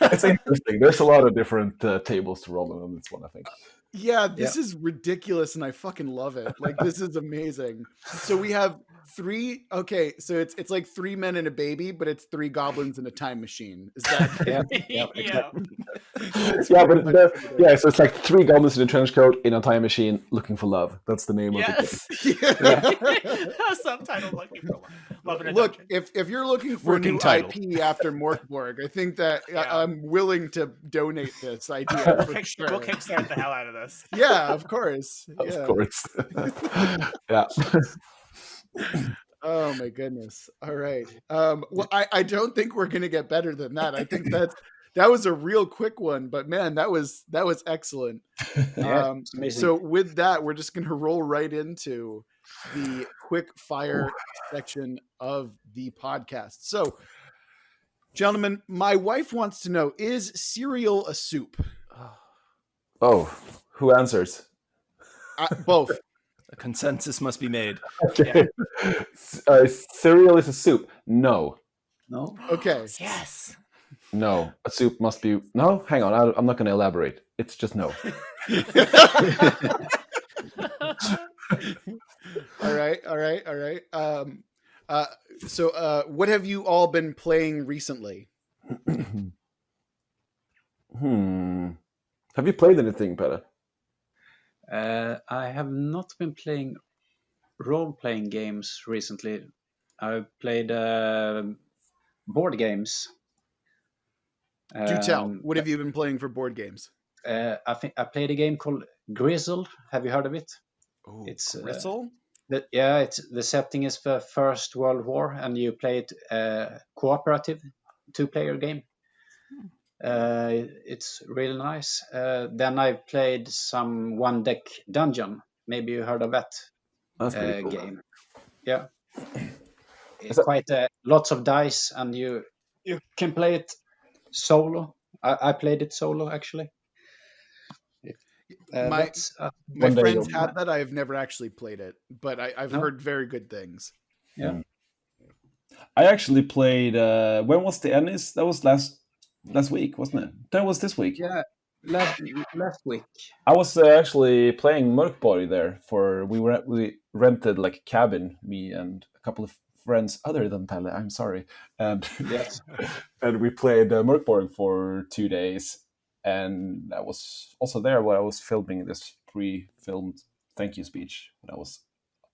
it's interesting. There's a lot of different tables to roll on this one, I think. Yeah, this is ridiculous, and I fucking love it. Like, this is amazing. So we have 3. Okay, so it's like 3 men and a baby, but it's 3 goblins in a time machine. Is that? So it's like 3 goblins in a trench coat in a time machine looking for love. That's the name of it. Subtitle looking for love. Look, if you're looking for Working a new title. IP after BORG, I think that I'm willing to donate this idea. For sure. We'll kickstart the hell out of this. Yeah, of course. Of course. Yeah. Oh my goodness. All right. Well, I don't think we're gonna get better than that. I think that was a real quick one, but man, that was excellent. So with that, we're just gonna roll right into the quick fire section of the podcast. So, gentlemen, my wife wants to know: is cereal a soup? Oh, who answers? Both. A consensus must be made. Okay. Cereal is a soup. No. Okay. Yes. No. A soup must be. No. Hang on. I'm not going to elaborate. It's just no. All right. So, what have you all been playing recently? Have you played anything, Pelle? I have not been playing role-playing games recently. I've played board games. Do tell. What have you been playing for board games? I think I played a game called Grizzle. Have you heard of it? Oh, it's Grizzle? The setting is the First World War, and you play it cooperative 2-player game. It's really nice. Then I played some one deck dungeon. Maybe you heard of that Cool. game. Yeah, it's quite lots of dice, and you can play it solo. I played it solo actually. My friends have that. I've never actually played it, but I've heard very good things. Yeah, I actually played. When was the Ennis? That was last week, wasn't it? That was this week. Yeah, last week. I was actually playing MÖRK there we rented like a cabin, me and a couple of friends other than Pelle. I'm sorry, and yes, and we played MÖRK for 2 days, and I was also there where I was filming this pre-filmed thank you speech when I was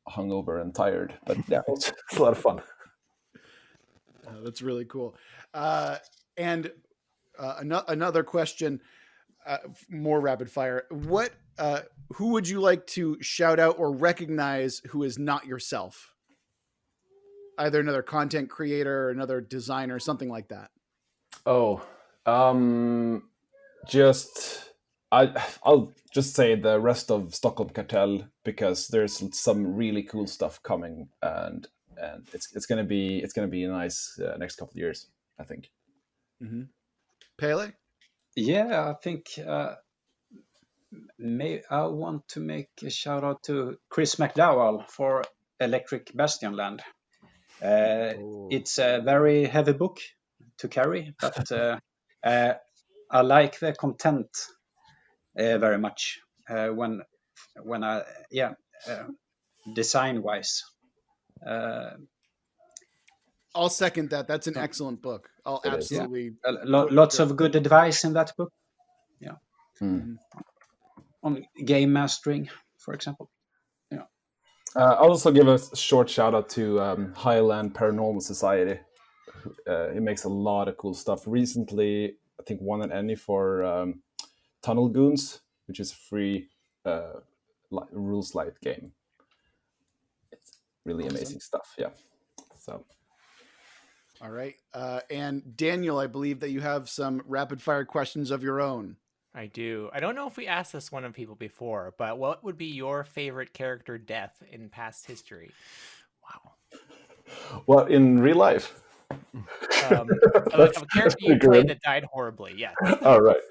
hungover and tired, but yeah, it was a lot of fun. Oh, that's really cool. And another question, more rapid fire. Who would you like to shout out or recognize who is not yourself? Either another content creator or another designer, something like that. Oh, I'll just say the rest of Stockholm Cartel, because there's some really cool stuff coming, and it's gonna be a nice next couple of years, I think. Mm-hmm. Pele? Yeah, I think I want to make a shout out to Chris McDowell for Electric Bastion Land. It's a very heavy book to carry, but I like the content very much when I design wise. I'll second that. That's an excellent book. I'll It is. absolutely Lots of good advice in that book. Yeah, Mhm. on game mastering, for example. Yeah. I'll also give a short shout out to Highland Paranormal Society. He makes a lot of cool stuff. Recently, I think won an Emmy for Tunnel Goons, which is a free rules light game. It's really amazing stuff. Yeah. So. All right. And Daniel, I believe that you have some rapid fire questions of your own. I do. I don't know if we asked this one of people before, but what would be your favorite character death in past history? Wow. Well, in real life. Of a character you played that died horribly. Yeah. All right.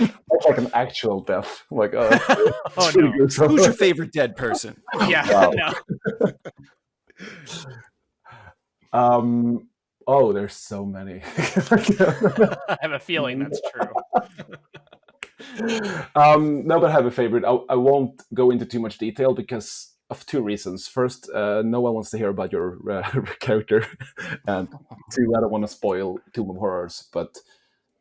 That's like an actual death. I'm like, oh no. Who's your favorite dead person? Yeah. No. Oh, there's so many. I have a feeling that's true. No, but I have a favorite. I won't go into too much detail because of two reasons. First, no one wants to hear about your character, and two, I don't want to spoil Tomb of Horrors. But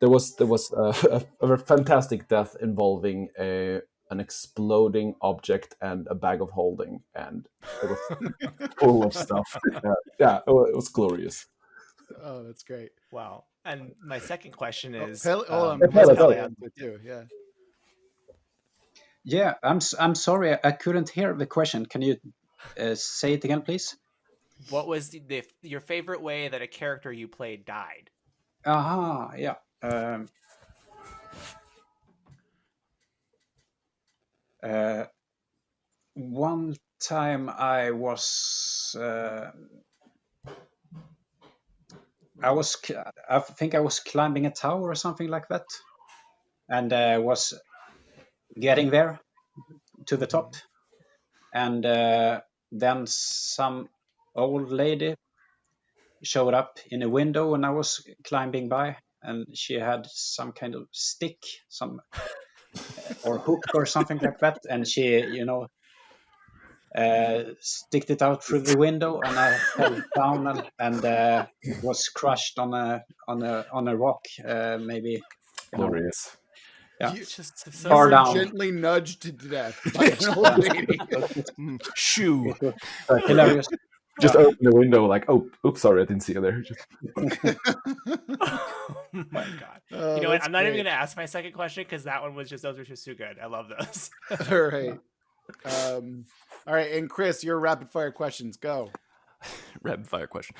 there was a fantastic death involving an exploding object and a bag of holding, and it was full of stuff. Yeah, it was glorious. Oh, that's great. Wow. And my second question is, Hold on. Pele. Too. Yeah. Yeah, I'm sorry, I couldn't hear the question. Can you say it again, please? What was your favorite way that a character you played died? Aha, yeah. One time I think I was climbing a tower or something like that, and was getting there to the top, and then some old lady showed up in a window when I was climbing by, and she had some kind of stick, or hook or something like that, and she, sticked it out through the window, and I fell down and was crushed on a rock, maybe. Glorious. Yeah. Just Far down. Gently nudged to death by an old lady. Shoo. Hilarious. Just open the window, like, oh, oops, sorry, I didn't see you there. Oh my god! You know what? I'm not even going to ask my second question because that one was those were just too good. I love those. All right. All right, and Chris, your rapid fire questions, go. Rapid fire question.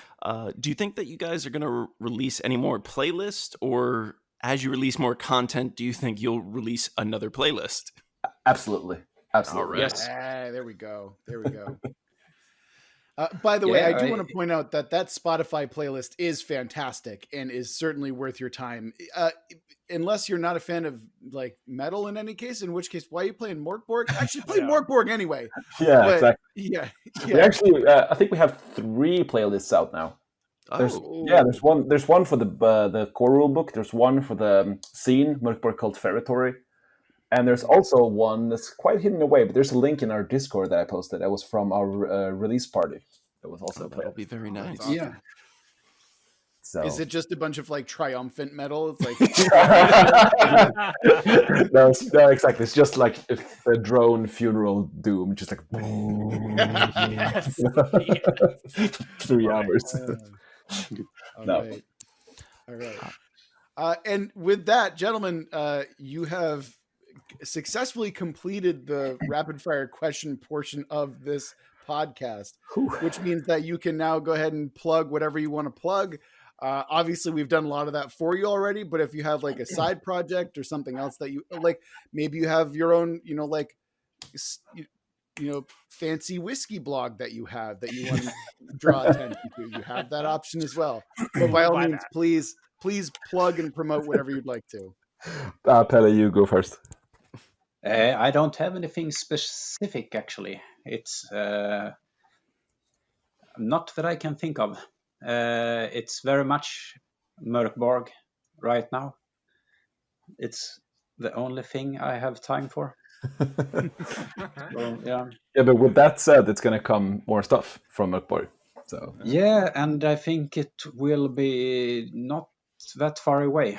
Do you think that you guys are going to release any more playlists, or as you release more content, do you think you'll release another playlist? Absolutely. All right. Yes. There we go. By the way, I do want to point out that Spotify playlist is fantastic and is certainly worth your time. Unless you're not a fan of like metal in any case, in which case, why are you playing Morkborg? Actually, play Morkborg anyway. Yeah, exactly. Yeah. We actually, I think we have 3 playlists out now. There's one for the core rule book. There's one for the scene, Mörkborg Cult Territory. And there's also one that's quite hidden away, but there's a link in our Discord that I posted. That was from our release party. That was also that'll be very nice. Awesome. Yeah. So. Is it just a bunch of like triumphant metal? It's like no, exactly. It's just like a drone funeral doom, just like Yes. 3 hours. All right. And with that, gentlemen, you have successfully completed the rapid fire question portion of this podcast, which means that you can now go ahead and plug whatever you want to plug. Obviously, we've done a lot of that for you already, but if you have like a side project or something else that you like, maybe you have your own, fancy whiskey blog that you have that you want to draw attention to, you have that option as well. But by all means, please plug and promote whatever you'd like to. Pelle, you go first. I don't have anything specific, actually. It's not that I can think of. It's very much MÖRK BORG right now. it's the only thing I have time for. So, yeah. Yeah, but with that said, it's going to come more stuff from MÖRK. So Yeah, and I think it will be not that far away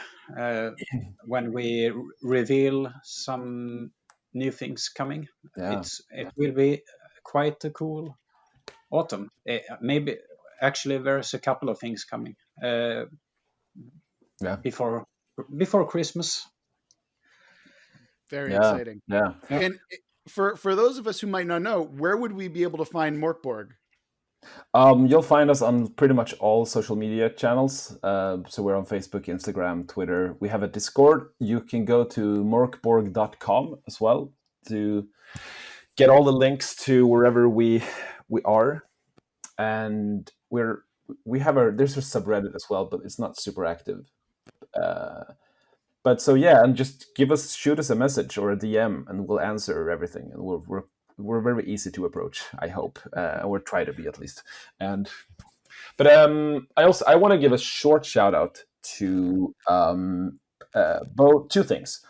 when we reveal some new things coming. yeah, It will be quite a cool autumn. Maybe actually there's a couple of things coming yeah, before Christmas. Very yeah, exciting. yeah. And for those of us who might not know, where would we be able to find Morkborg? You'll find us on pretty much all social media channels. So we're on Facebook, Instagram, Twitter. We have a Discord. You can go to morkborg.com as well to get all the links to wherever we are. And there's a subreddit as well, but it's not super active. But so yeah, and just shoot us a message or a DM, and we'll answer everything. And we're very easy to approach, I hope, or try to be at least. But I want to give a short shout out to both two things.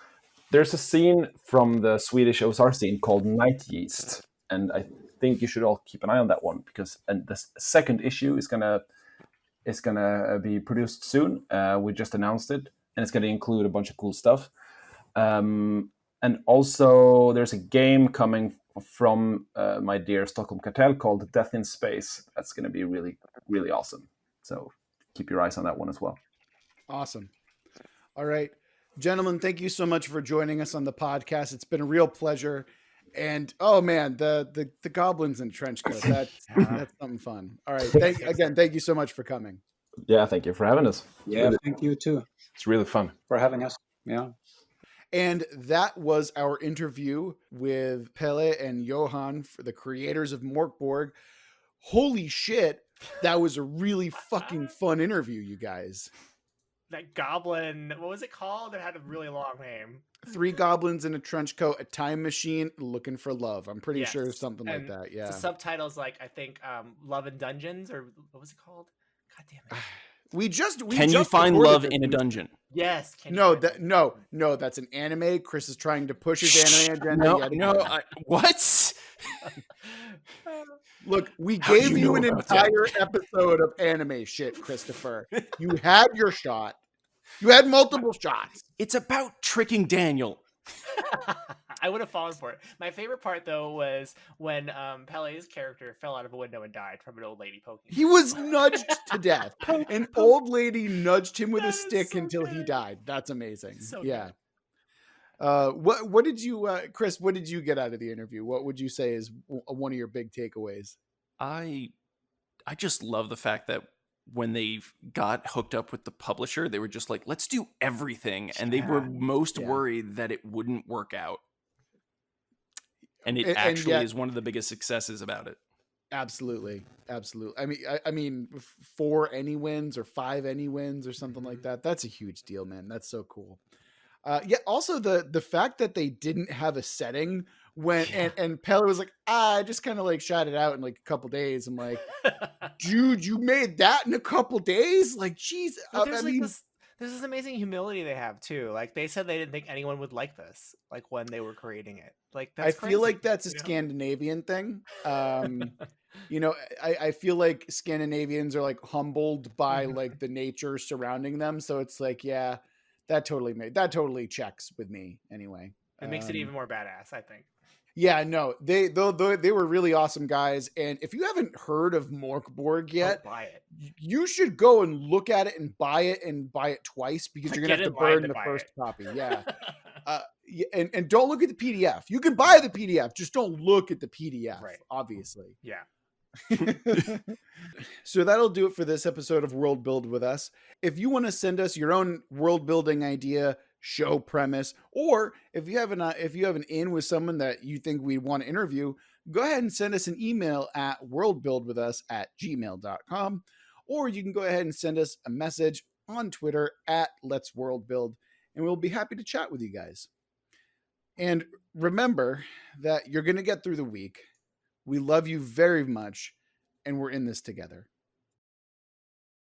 There's a scene from the Swedish OSR scene called Night Yeast, and I think you should all keep an eye on that one because the second issue is gonna be produced soon. We just announced it, and it's gonna include a bunch of cool stuff. And also, there's a game coming from my dear Stockholm Cartel called Death in Space. That's going to be really, really awesome. So keep your eyes on that one as well. Awesome. All right, gentlemen, thank you so much for joining us on the podcast. It's been a real pleasure. And oh man, the goblins in trench coat. That's something fun. All right. Thank you so much for coming. Yeah, thank you for having us. Yeah, thank you too. It's really fun for having us. Yeah. And that was our interview with Pelle and Johan, for the creators of Morkborg. Holy shit, that was a really fucking fun interview, you guys. That goblin, what was it called? It had a really long name. 3 goblins in a trench coat, a time machine, looking for love. I'm pretty sure something like that. Yeah. The subtitles, like I think, Love in Dungeons, or what was it called? God damn it. Can you find love in a dungeon? Yes. No, that's an anime. Chris is trying to push his anime agenda. What? Look, we gave you an entire episode of anime shit, Christopher. You had your shot. You had multiple shots. It's about tricking Daniel. I would have fallen for it. My favorite part, though, was when Pelle's character fell out of a window and died from an old lady poking him. He was nudged to death. An old lady nudged him with a stick until he died. That's amazing. Yeah. What did you, Chris? What did you get out of the interview? What would you say is one of your big takeaways? I just love the fact that when they got hooked up with the publisher, they were just like, let's do everything. And they were most worried that it wouldn't work out. And it actually is one of the biggest successes about it. Absolutely. I mean, 4 any wins or 5 any wins or something like that. That's a huge deal, man. That's so cool. Also the fact that they didn't have a setting when and Pelle was like, I just kind of like shot it out in like a couple days. I'm like, dude, you made that in a couple days? Like, geez. There's this amazing humility they have too. Like they said they didn't think anyone would like this, like when they were creating it. Like that's I feel like that's a Scandinavian thing. I feel like Scandinavians are like humbled by like the nature surrounding them. So it's like, yeah, that totally checks with me anyway. It makes it even more badass, I think. Yeah, no, they were really awesome guys. And if you haven't heard of Morkborg yet, buy it. You should go and look at it and buy it twice because you're gonna have to burn the first copy. Yeah. And don't look at the PDF. You can buy the PDF, just don't look at the PDF, obviously. Yeah. So that'll do it for this episode of World Build with us. If you want to send us your own world building idea, show premise, or if you have an in with someone that you think we want to interview, go ahead and send us an email at worldbuildwithus@gmail.com, or you can go ahead and send us a message on Twitter at Let's World Build, and we'll be happy to chat with you guys. And remember that you're going to get through the week. We love you very much, and we're in this together.